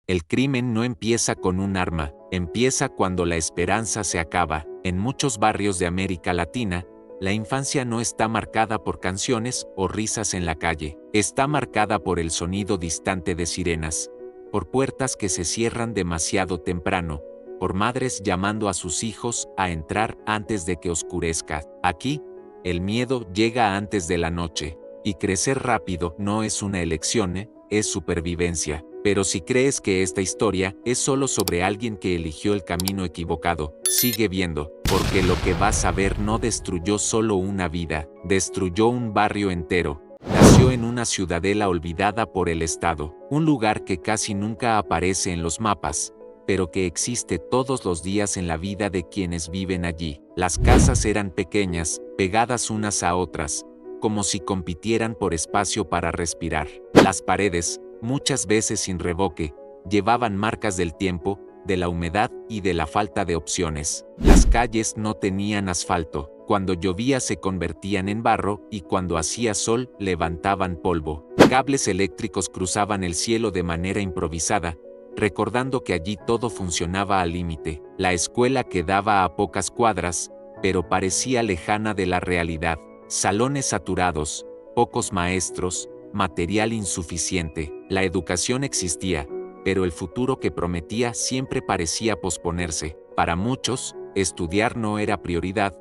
El crimen no empieza con un arma, empieza cuando la esperanza se acaba. En muchos barrios de América Latina, la infancia no está marcada por canciones o risas en la calle, está marcada por el sonido distante de sirenas, por puertas que se cierran demasiado temprano, por madres llamando a sus hijos a entrar antes de que oscurezca. Aquí, el miedo llega antes de la noche, y crecer rápido no es una elección, es supervivencia. Pero si crees que esta historia es solo sobre alguien que eligió el camino equivocado, sigue viendo, porque lo que vas a ver no destruyó solo una vida, destruyó un barrio entero. Nació en una ciudadela olvidada por el Estado, un lugar que casi nunca aparece en los mapas, pero que existe todos los días en la vida de quienes viven allí. Las casas eran pequeñas, pegadas unas a otras, como si compitieran por espacio para respirar. Las paredes, muchas veces sin revoque, llevaban marcas del tiempo, de la humedad y de la falta de opciones. Las calles no tenían asfalto, cuando llovía se convertían en barro y cuando hacía sol levantaban polvo. Cables eléctricos cruzaban el cielo de manera improvisada, recordando que allí todo funcionaba al límite. La escuela quedaba a pocas cuadras, pero parecía lejana de la realidad. Salones saturados, pocos maestros, material insuficiente. La educación existía, pero el futuro que prometía siempre parecía posponerse. Para muchos, estudiar no era prioridad,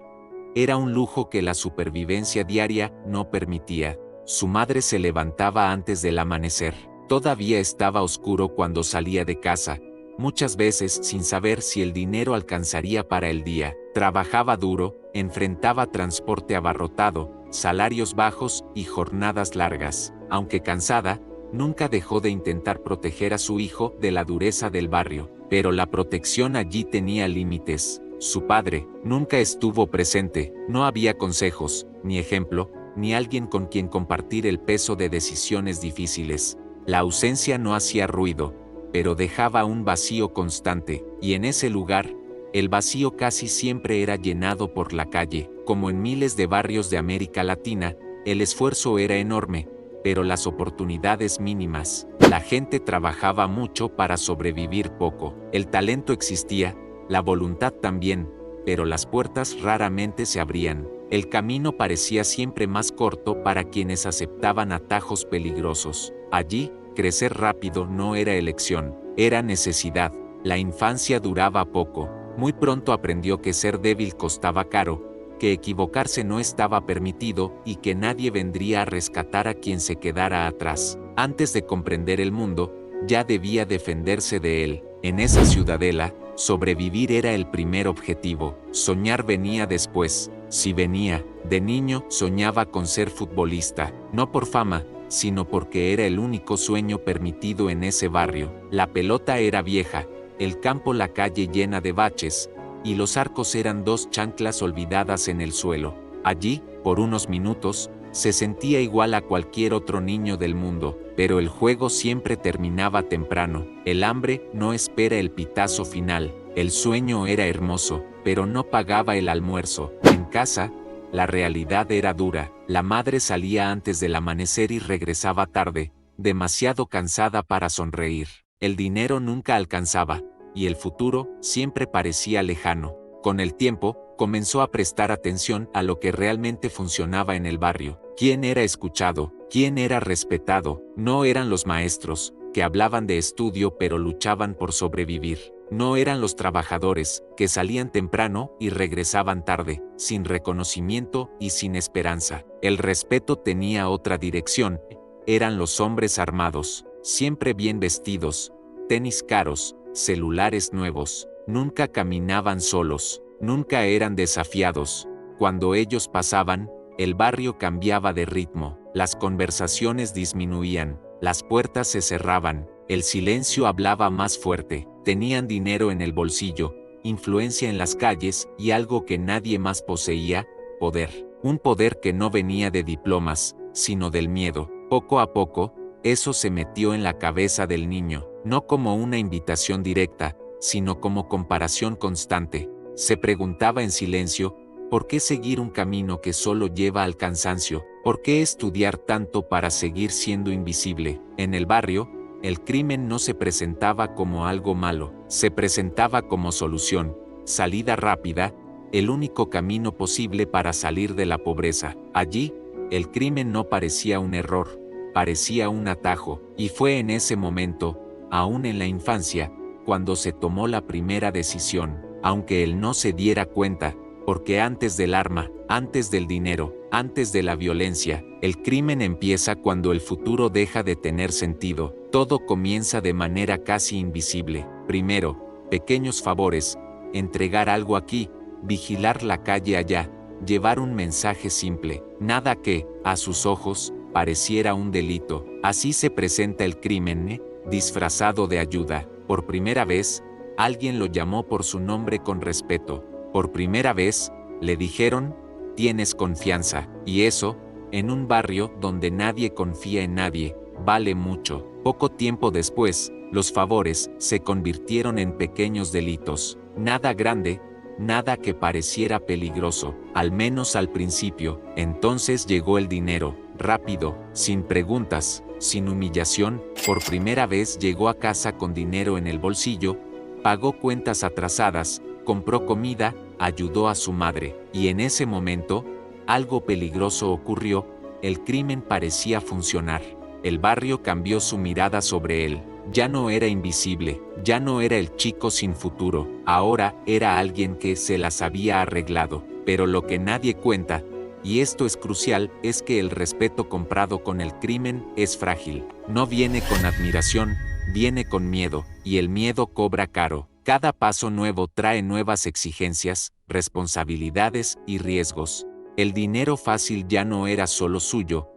era un lujo que la supervivencia diaria no permitía. Su madre se levantaba antes del amanecer. Todavía estaba oscuro cuando salía de casa, muchas veces sin saber si el dinero alcanzaría para el día. Trabajaba duro, enfrentaba transporte abarrotado, salarios bajos y jornadas largas. Aunque cansada, nunca dejó de intentar proteger a su hijo de la dureza del barrio. Pero la protección allí tenía límites. Su padre nunca estuvo presente, no había consejos, ni ejemplo, ni alguien con quien compartir el peso de decisiones difíciles. La ausencia no hacía ruido, pero dejaba un vacío constante, y en ese lugar, el vacío casi siempre era llenado por la calle. Como en miles de barrios de América Latina, el esfuerzo era enorme, pero las oportunidades mínimas. La gente trabajaba mucho para sobrevivir poco. El talento existía, la voluntad también, pero las puertas raramente se abrían. El camino parecía siempre más corto para quienes aceptaban atajos peligrosos. Allí, crecer rápido no era elección, era necesidad. La infancia duraba poco. Muy pronto aprendió que ser débil costaba caro, que equivocarse no estaba permitido y que nadie vendría a rescatar a quien se quedara atrás. Antes de comprender el mundo, ya debía defenderse de él. En esa ciudadela, sobrevivir era el primer objetivo. Soñar venía después. Si venía, de niño, soñaba con ser futbolista, no por fama, sino porque era el único sueño permitido en ese barrio. La pelota era vieja, el campo la calle llena de baches, y los arcos eran dos chanclas olvidadas en el suelo. Allí, por unos minutos, se sentía igual a cualquier otro niño del mundo, pero el juego siempre terminaba temprano. El hambre no espera el pitazo final. El sueño era hermoso, pero no pagaba el almuerzo. En casa, la realidad era dura. La madre salía antes del amanecer y regresaba tarde, demasiado cansada para sonreír. El dinero nunca alcanzaba, y el futuro siempre parecía lejano. Con el tiempo, comenzó a prestar atención a lo que realmente funcionaba en el barrio. ¿Quién era escuchado? ¿Quién era respetado? No eran los maestros, que hablaban de estudio pero luchaban por sobrevivir. No eran los trabajadores, que salían temprano y regresaban tarde, sin reconocimiento y sin esperanza. El respeto tenía otra dirección. Eran los hombres armados, siempre bien vestidos, tenis caros, celulares nuevos. Nunca caminaban solos, nunca eran desafiados. Cuando ellos pasaban, el barrio cambiaba de ritmo, las conversaciones disminuían, las puertas se cerraban, el silencio hablaba más fuerte. Tenían dinero en el bolsillo, influencia en las calles y algo que nadie más poseía, poder. Un poder que no venía de diplomas, sino del miedo. Poco a poco, eso se metió en la cabeza del niño, no como una invitación directa, sino como comparación constante. Se preguntaba en silencio, ¿por qué seguir un camino que solo lleva al cansancio? ¿Por qué estudiar tanto para seguir siendo invisible? En el barrio, el crimen no se presentaba como algo malo, se presentaba como solución, salida rápida, el único camino posible para salir de la pobreza. Allí, el crimen no parecía un error, parecía un atajo, y fue en ese momento, aún en la infancia, cuando se tomó la primera decisión, aunque él no se diera cuenta, porque antes del arma, antes del dinero, antes de la violencia, el crimen empieza cuando el futuro deja de tener sentido. Todo comienza de manera casi invisible. Primero, pequeños favores, entregar algo aquí, vigilar la calle allá, llevar un mensaje simple, nada que, a sus ojos, pareciera un delito. Así se presenta el crimen, disfrazado de ayuda. Por primera vez, alguien lo llamó por su nombre con respeto. Por primera vez, le dijeron, tienes confianza, y eso, en un barrio donde nadie confía en nadie, vale mucho. Poco tiempo después, los favores se convirtieron en pequeños delitos. Nada grande, nada que pareciera peligroso, al menos al principio. Entonces llegó el dinero, rápido, sin preguntas, sin humillación. Por primera vez llegó a casa con dinero en el bolsillo, pagó cuentas atrasadas, compró comida, ayudó a su madre. Y en ese momento, algo peligroso ocurrió, el crimen parecía funcionar. El barrio cambió su mirada sobre él. Ya no era invisible, ya no era el chico sin futuro, ahora era alguien que se las había arreglado. Pero lo que nadie cuenta, y esto es crucial, es que el respeto comprado con el crimen es frágil. No viene con admiración, viene con miedo, y el miedo cobra caro. Cada paso nuevo trae nuevas exigencias, responsabilidades y riesgos. El dinero fácil ya no era solo suyo,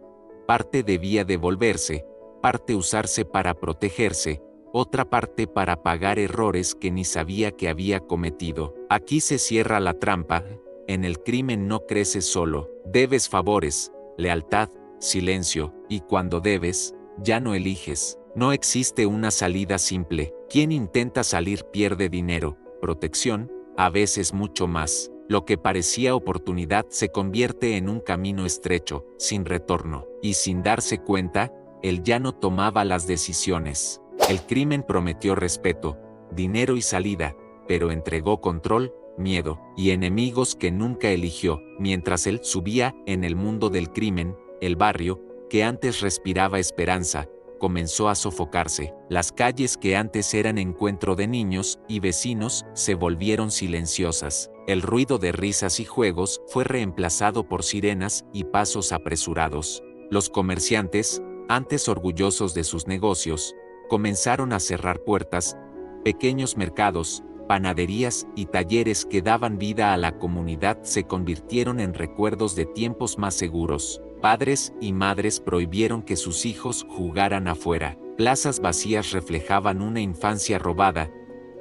parte debía devolverse, parte usarse para protegerse, otra parte para pagar errores que ni sabía que había cometido. Aquí se cierra la trampa, en el crimen no creces solo, debes favores, lealtad, silencio, y cuando debes, ya no eliges. No existe una salida simple. Quien intenta salir pierde dinero, protección, a veces mucho más. Lo que parecía oportunidad se convierte en un camino estrecho, sin retorno, y sin darse cuenta, él ya no tomaba las decisiones. El crimen prometió respeto, dinero y salida, pero entregó control, miedo y enemigos que nunca eligió. Mientras él subía en el mundo del crimen, el barrio, que antes respiraba esperanza, comenzó a sofocarse. Las calles que antes eran encuentro de niños y vecinos se volvieron silenciosas. El ruido de risas y juegos fue reemplazado por sirenas y pasos apresurados. Los comerciantes, antes orgullosos de sus negocios, comenzaron a cerrar puertas. Pequeños mercados, panaderías y talleres que daban vida a la comunidad se convirtieron en recuerdos de tiempos más seguros. Padres y madres prohibieron que sus hijos jugaran afuera. Plazas vacías reflejaban una infancia robada,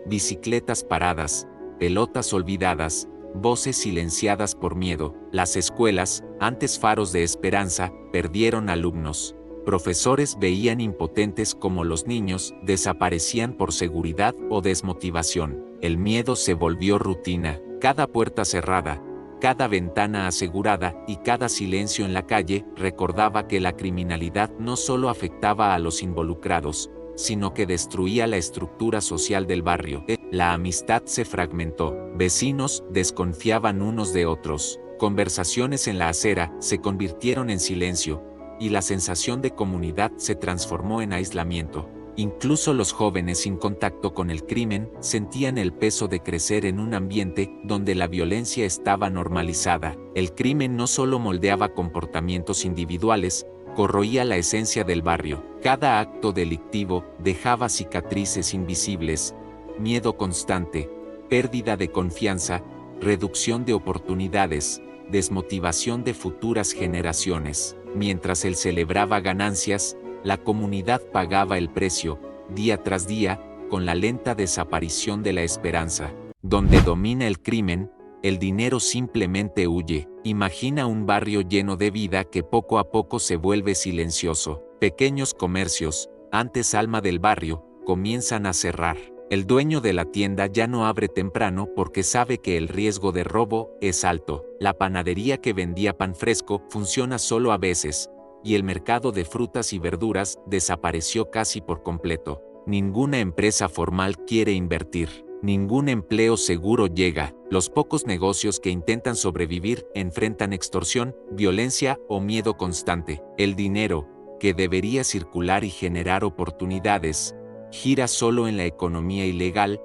bicicletas paradas, pelotas olvidadas, voces silenciadas por miedo. Las escuelas, antes faros de esperanza, perdieron alumnos. Profesores veían impotentes cómo los niños desaparecían por seguridad o desmotivación. El miedo se volvió rutina. Cada puerta cerrada, cada ventana asegurada y cada silencio en la calle recordaba que la criminalidad no solo afectaba a los involucrados, sino que destruía la estructura social del barrio. La amistad se fragmentó, vecinos desconfiaban unos de otros, conversaciones en la acera se convirtieron en silencio, y la sensación de comunidad se transformó en aislamiento. Incluso los jóvenes sin contacto con el crimen sentían el peso de crecer en un ambiente donde la violencia estaba normalizada. El crimen no solo moldeaba comportamientos individuales, corroía la esencia del barrio. Cada acto delictivo dejaba cicatrices invisibles, miedo constante, pérdida de confianza, reducción de oportunidades, desmotivación de futuras generaciones. Mientras él celebraba ganancias, la comunidad pagaba el precio, día tras día, con la lenta desaparición de la esperanza. Donde domina el crimen, el dinero simplemente huye. Imagina un barrio lleno de vida que poco a poco se vuelve silencioso. Pequeños comercios, antes alma del barrio, comienzan a cerrar. El dueño de la tienda ya no abre temprano porque sabe que el riesgo de robo es alto. La panadería que vendía pan fresco funciona solo a veces, y el mercado de frutas y verduras desapareció casi por completo. Ninguna empresa formal quiere invertir. Ningún empleo seguro llega. Los pocos negocios que intentan sobrevivir enfrentan extorsión, violencia o miedo constante. El dinero, que debería circular y generar oportunidades, gira solo en la economía ilegal,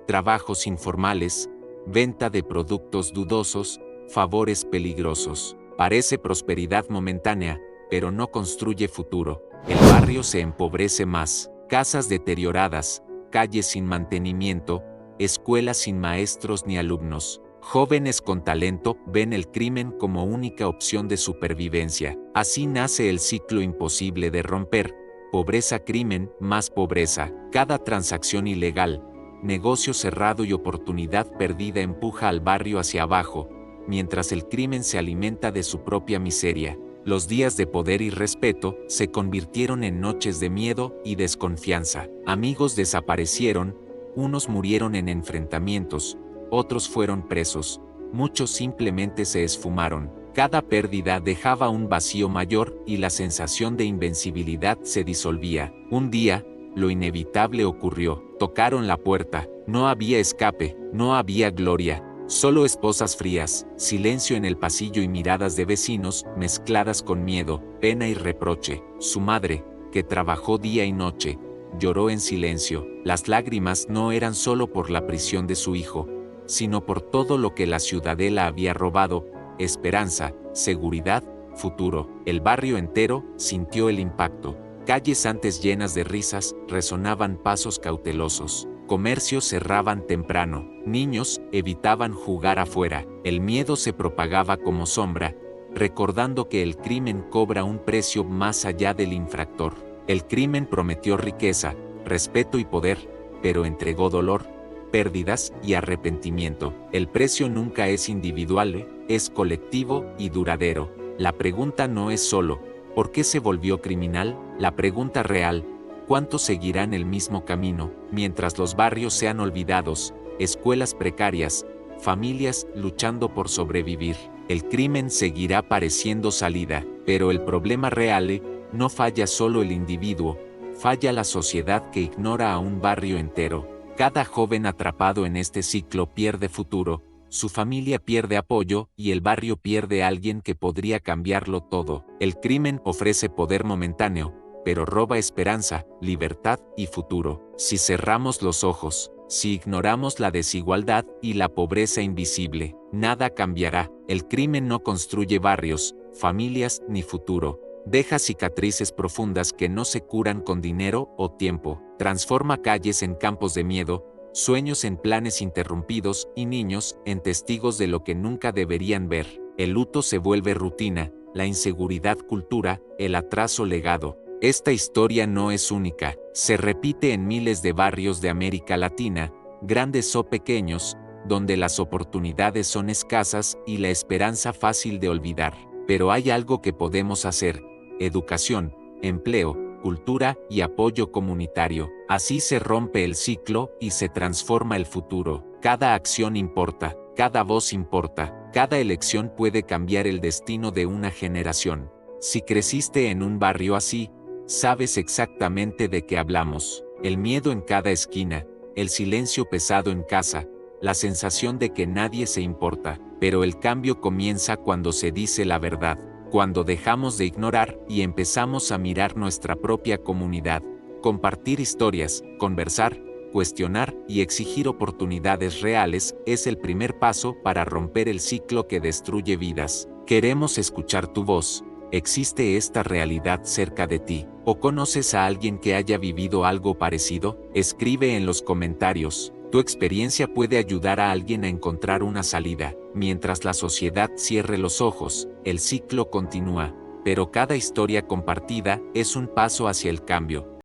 trabajos informales, venta de productos dudosos, favores peligrosos. Parece prosperidad momentánea, pero no construye futuro. El barrio se empobrece más. Casas deterioradas, calles sin mantenimiento, escuelas sin maestros ni alumnos. Jóvenes con talento ven el crimen como única opción de supervivencia. Así nace el ciclo imposible de romper: pobreza, crimen, más pobreza. Cada transacción ilegal, negocio cerrado y oportunidad perdida empuja al barrio hacia abajo, mientras el crimen se alimenta de su propia miseria. Los días de poder y respeto se convirtieron en noches de miedo y desconfianza. Amigos desaparecieron, unos murieron en enfrentamientos, otros fueron presos, muchos simplemente se esfumaron. Cada pérdida dejaba un vacío mayor y la sensación de invencibilidad se disolvía. Un día, lo inevitable ocurrió. Tocaron la puerta. No había escape, no había gloria. Solo esposas frías, silencio en el pasillo y miradas de vecinos mezcladas con miedo, pena y reproche. Su madre, que trabajó día y noche, lloró en silencio. Las lágrimas no eran solo por la prisión de su hijo, sino por todo lo que la ciudadela había robado: esperanza, seguridad, futuro. El barrio entero sintió el impacto. Calles antes llenas de risas resonaban pasos cautelosos. Comercios cerraban temprano, niños evitaban jugar afuera. El miedo se propagaba como sombra, recordando que el crimen cobra un precio más allá del infractor. El crimen prometió riqueza, respeto y poder, pero entregó dolor, pérdidas y arrepentimiento. El precio nunca es individual, es colectivo y duradero. La pregunta no es solo ¿por qué se volvió criminal? La pregunta real: ¿cuántos seguirán el mismo camino? Mientras los barrios sean olvidados, escuelas precarias, familias luchando por sobrevivir, el crimen seguirá pareciendo salida. Pero el problema real: no falla solo el individuo, falla la sociedad que ignora a un barrio entero. Cada joven atrapado en este ciclo pierde futuro, su familia pierde apoyo y el barrio pierde a alguien que podría cambiarlo todo. El crimen ofrece poder momentáneo, pero roba esperanza, libertad y futuro. Si cerramos los ojos, si ignoramos la desigualdad y la pobreza invisible, nada cambiará. El crimen no construye barrios, familias ni futuro. Deja cicatrices profundas que no se curan con dinero o tiempo. Transforma calles en campos de miedo, sueños en planes interrumpidos y niños en testigos de lo que nunca deberían ver. El luto se vuelve rutina, la inseguridad cultura, el atraso legado. Esta historia no es única, se repite en miles de barrios de América Latina, grandes o pequeños, donde las oportunidades son escasas y la esperanza fácil de olvidar. Pero hay algo que podemos hacer: educación, empleo, cultura y apoyo comunitario. Así se rompe el ciclo y se transforma el futuro. Cada acción importa, cada voz importa, cada elección puede cambiar el destino de una generación. Si creciste en un barrio así, sabes exactamente de qué hablamos. El miedo en cada esquina, el silencio pesado en casa, la sensación de que nadie se importa. Pero el cambio comienza cuando se dice la verdad, cuando dejamos de ignorar y empezamos a mirar nuestra propia comunidad. Compartir historias, conversar, cuestionar y exigir oportunidades reales es el primer paso para romper el ciclo que destruye vidas. Queremos escuchar tu voz. ¿Existe esta realidad cerca de ti? ¿O conoces a alguien que haya vivido algo parecido? Escribe en los comentarios. Tu experiencia puede ayudar a alguien a encontrar una salida. Mientras la sociedad cierre los ojos, el ciclo continúa. Pero cada historia compartida es un paso hacia el cambio.